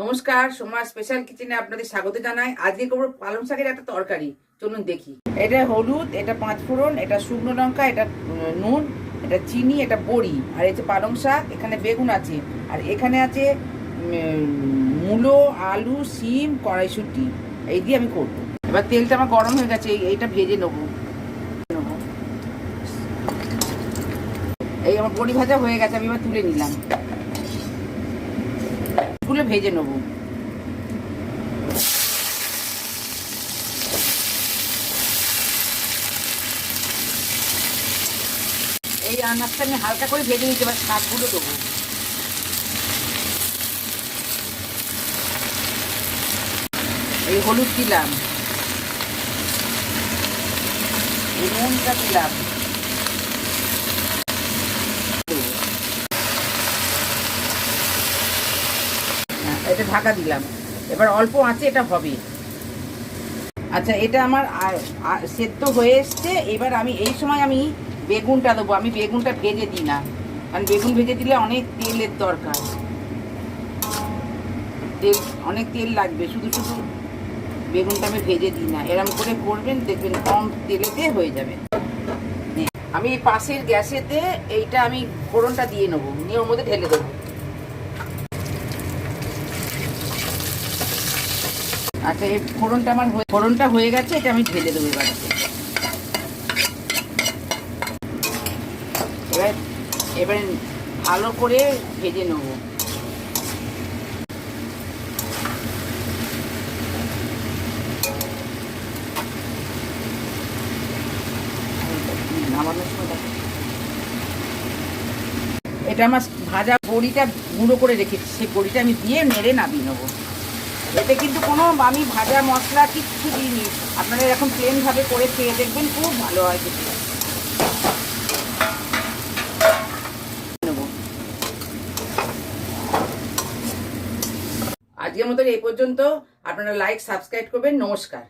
নমস্কার, সোমা স্পেশাল কিচেনে আপনাদের স্বাগত জানাই। আজকে করবো পালং শাকের একটা তরকারি। চলুন দেখি। এটা হলুদ, এটা 5 ফোড়ন, এটা শুকনো লঙ্কা, এটা নুন, এটা চিনি, এটা বড়ি, আর এই যে পালং শাক, এখানে বেগুন আছে, আর এখানে আছে মূলো, আলু, শিম, কড়াইশুঁটি। এই দিয়ে আমি করবো। এবার তেলটা আমার গরম হয়ে গেছে, এইটা ভেজে নেবো। এই আমার বড়ি ভাজা হয়ে গেছে, আমি এবার তুলে নিলাম। তুলে ভেজে নেবো। এই আনাজটা আমি হালকা করে ভেজে নিতে, এবার শাকগুলো দেবো। এই হলুদ দিলাম, এই নুনটা দিলাম, এটা ঢাকা দিলাম। এবার অল্প আঁচে এটা হবে। আচ্ছা, এটা আমার সেদ্ধ হয়ে এসছে। এবার আমি এই সময় আমি বেগুনটা দেবো। আমি বেগুনটা ভেজে দিই না, কারণ বেগুন ভেজে দিলে অনেক তেলের দরকার, তেল অনেক তেল লাগবে। শুধু শুধু বেগুনটা আমি ভেজে দিই না। এরম করে করবেন, দেখবেন কম তেলেতে হয়ে যাবে। আমি এই পাশের গ্যাসেতে এইটা আমি ফোড়নটা দিয়ে নেবো, নিয়ে ওর মধ্যে ঢেলে দেবো। আচ্ছা, এই ফোড়নটা হয়ে গেছে, এটা আমি ঢেলে দেবো। এবার ভালো করে ভেজে নেবো। এটা আমার ভাজা বড়িটা গুঁড়ো করে রেখেছি, সেই বড়িটা আমি দিয়ে নেড়ে নামিয়ে নেবো। এতে কিন্তু কোনো আমি ভাজা মশলা কিচ্ছু দিইনি। আপনারা এরকম প্লেনভাবে করে খেয়ে দেখবেন, খুব ভালো হয় খেতে। আজকের মতো এই পর্যন্ত। আপনারা লাইক সাবস্ক্রাইব করবেন। নমস্কার।